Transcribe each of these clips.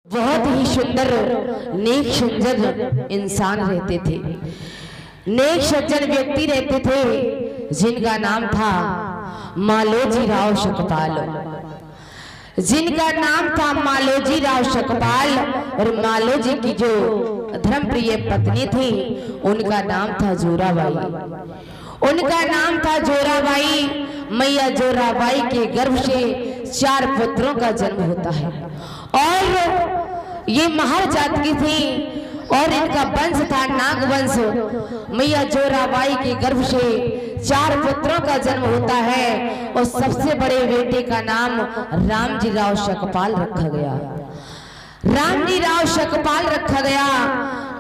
बहुत ही सुंदर नेक सज्जन इंसान रहते थे, नेक सज्जन व्यक्ति रहते थे जिनका नाम था मालोजी राव शकपाल, जिनका नाम था मालोजी राव शकपाल। और मालोजी की जो धर्मप्रिय पत्नी थी उनका नाम था जोराबाई, उनका नाम था जोराबाई। मैया जोराबाई के गर्भ से 4 पुत्रों का जन्म होता है और ये महार जात की थी और इनका वंश था नाग वंश। मैया जोराबाई के गर्भ से 4 पुत्रों का जन्म होता है और सबसे बड़े बेटे का नाम रामजी राव शकपाल रखा गया, रामजी राव शकपाल रखा गया।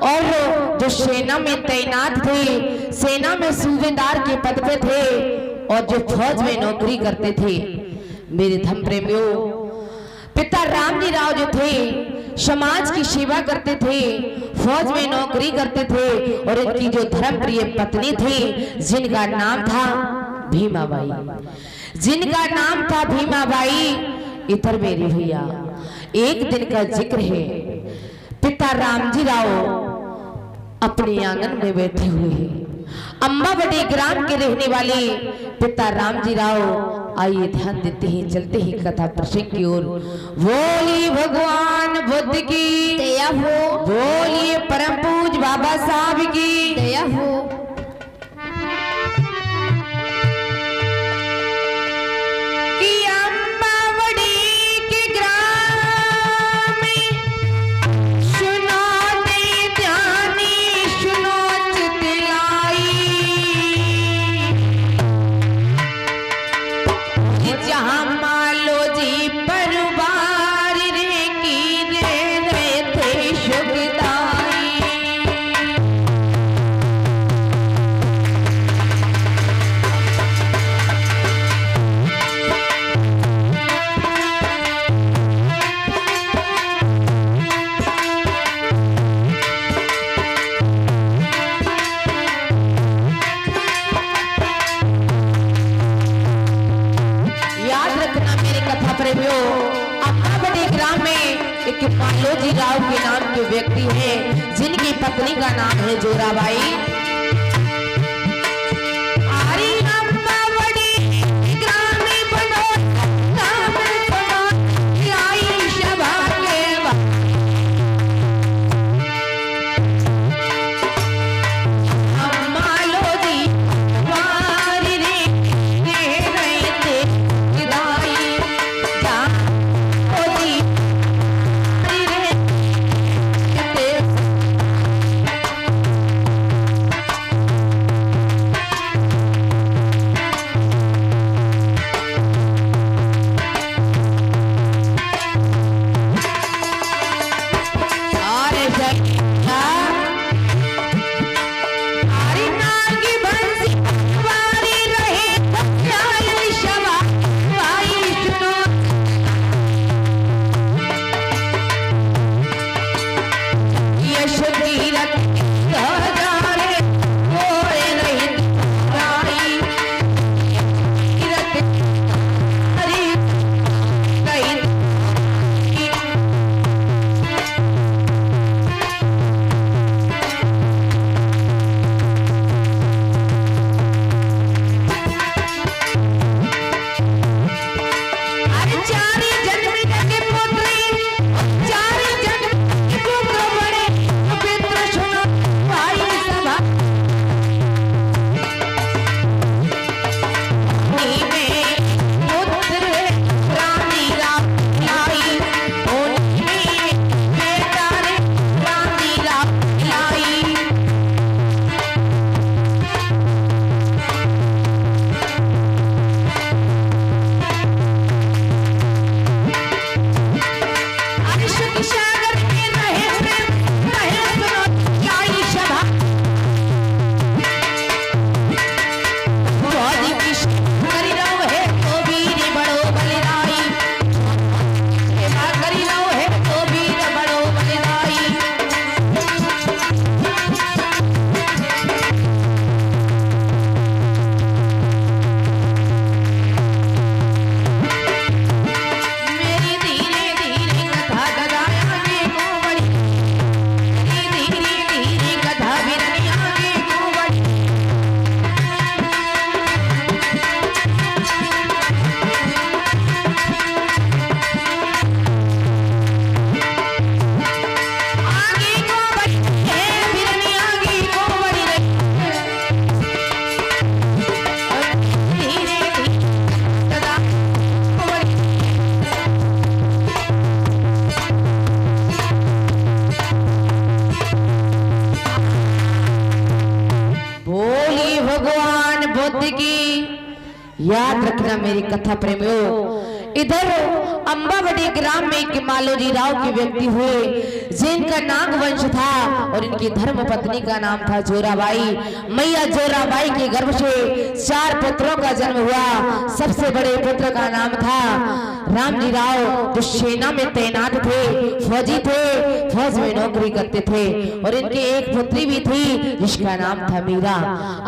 और जो सेना में तैनात थे, सेना में सूबेदार के पद पे थे और जो फौज में नौकरी करते थे, मेरे धर्म प्रेमियों, पिता रामजी राव जो थे समाज की सेवा करते थे, फौज में नौकरी करते थे और इनकी जो धर्मप्रिय पत्नी थी जिनका नाम था भीमाबाई, जिनका नाम था भीमाबाई। इधर मेरे भैया एक दिन का जिक्र है, पिता रामजी राव अपने आंगन में बैठे हुए हैं, अम्बावड़ी ग्राम के रहने वाले पिता रामजी राव। आइए ध्यान देते हैं, चलते ही कथा प्रसंग की ओर। बोलिए भगवान बुद्ध की दया हो, बोलिए परम पूज बाबा साहब की दया हो। अम्बावड़ी ग्राम में एक मालोजी राव के नाम के व्यक्ति हैं जिनकी पत्नी का नाम है जोराबाई। याद रखना मेरी कथा प्रेमियों। इधर अंबावड़ी ग्राम में एक मालोजी राव के व्यक्ति हुए जिनका नाग वंश था और इनकी धर्म पत्नी का नाम था जोराबाई। मैया जोराबाई के गर्भ से 4 पुत्रों का जन्म हुआ। सबसे बड़े पुत्र का नाम था रामजी राव, जो सेना में तैनात थे, फौजी थे, फौज में नौकरी करते थे। और इनकी एक पुत्री भी थी जिसका नाम था मीरा।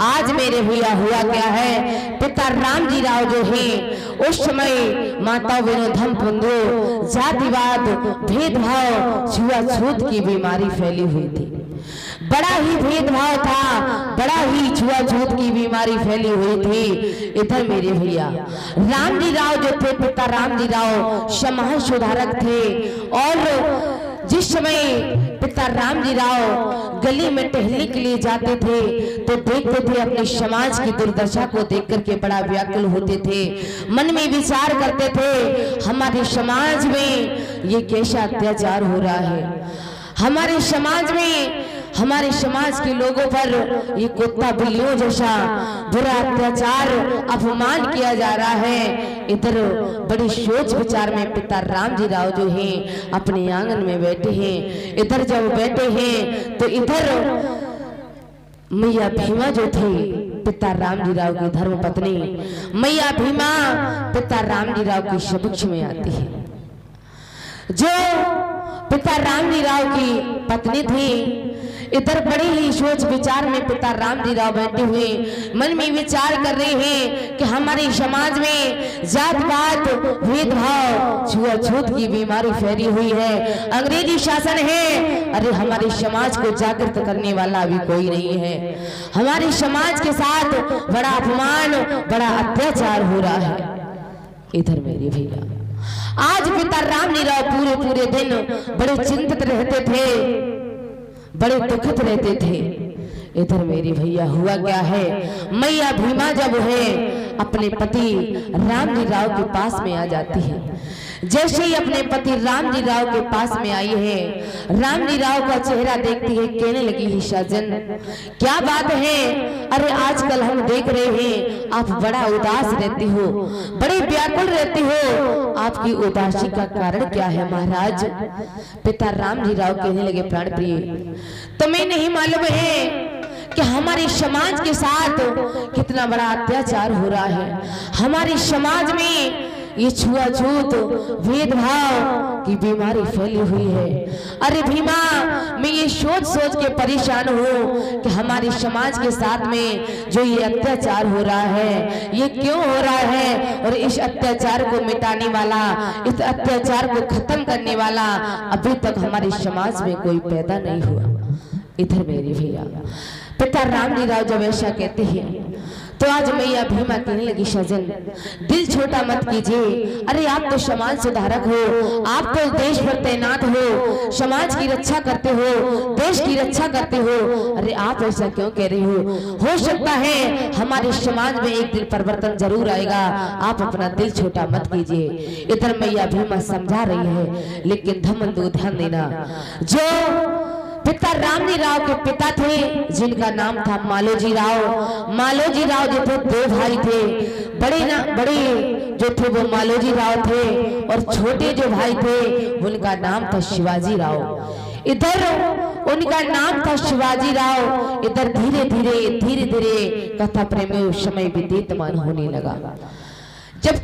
आज मेरे भैया हुआ क्या है, पिता रामजी राव जो है उस समय माता विनोधम पुंदो जातिवाद, भेदभाव, छुआछूत की बीमारी फैली हुई थी। बड़ा ही भेदभाव था, बड़ा ही छुआछूत की बीमारी फैली हुई थी। इधर मेरे भैया रामजी राव जो थे, पिता रामजी राव समाज सुधारक थे। और जिस समय पिता रामजी राव गली में टहलने के लिए जाते थे तो देखते थे अपने समाज की दुर्दशा को देख करके बड़ा व्याकुल होते थे। मन में विचार करते थे हमारे समाज में ये कैसा अत्याचार हो रहा है, हमारे समाज में, हमारे समाज के लोगों पर ये कुत्ता बिल्लियों जैसा बुरा अत्याचार, अपमान किया जा रहा है। इधर बड़ी सोच विचार में पिता रामजी राव जो हैं अपने आंगन में बैठे हैं। इधर जब बैठे हैं तो इधर मैया भीमा जो थे पिता रामजी राव की धर्म पत्नी, मैया भीमा पिता रामजी राव के समक्ष में आती है। जो पिता रामजी राव की पत्नी थी, इधर बड़ी ही सोच विचार में पिता रामजी राव बैठे हुए मन में विचार कर रहे हैं कि हमारे समाज में जात-पात, भेदभाव, छुआछूत की बीमारी फैली हुई है, अंग्रेजी शासन है। अरे हमारे समाज को जागृत करने वाला अभी कोई नहीं है। हमारे समाज के साथ बड़ा अपमान, बड़ा अत्याचार हो रहा है। इधर मेरे भैया आज पिता रामजी राव पूरे दिन बड़े चिंतित रहते थे, बड़े दुखित रहते थे। इधर मेरे भैया हुआ क्या है, मैया भीमा जब है अपने पति रामजी राव के पास में आ जाती है। जैसे ही अपने पति रामजी राव के पास में आई है, रामजी राव का चेहरा देखती है, कहने लगी है साजन क्या बात है, अरे आजकल हम देख रहे हैं आप बड़ा उदास रहती हो, बड़े व्याकुल रहती हो, आपकी उदासी का कारण क्या है महाराज। पिता रामजी राव कहने लगे प्राण प्रिय, तुम्हें नहीं मालूम है कि हमारे समाज के साथ कितना बड़ा अत्याचार हो रहा है। हमारे समाज में ये छुआछूत, भेदभाव की बीमारी फैली हुई है। अरे भीमा, मैं ये सोच के परेशान हूँ कि हमारे समाज के साथ में जो ये अत्याचार हो रहा है ये क्यों हो रहा है, और इस अत्याचार को मिटाने वाला, इस अत्याचार को खत्म करने वाला अभी तक हमारे समाज में कोई पैदा नहीं हुआ। इधर मेरे भैया पिता रामजी राव जब ऐसा कहते हैं तो आज मैया भीमा कहने लगी सजन दिल छोटा मत कीजिए, अरे आप तो समाज सुधारक हो, आप तो देश पर तैनात हो, समाज की रक्षा करते हो, देश की रक्षा करते हो, अरे आप ऐसा क्यों कह रही हो सकता है हमारे समाज में एक दिन परिवर्तन जरूर आएगा, आप अपना दिल छोटा मत कीजिए। इधर मैया भीमा समझा रही है, लेकिन धमंदू ध्यान देना, जो पिता रामजी राव के पिता थे जिनका नाम था मालोजी राव। मालोजी राव जो थे 2 भाई थे, बड़े जो थे वो मालोजी राव थे और छोटे जो भाई थे उनका नाम था शिवाजी राव। इधर उनका नाम था शिवाजी राव। इधर धीरे धीरे कथा प्रेमी समय व्यतीतमान होने लगा। जब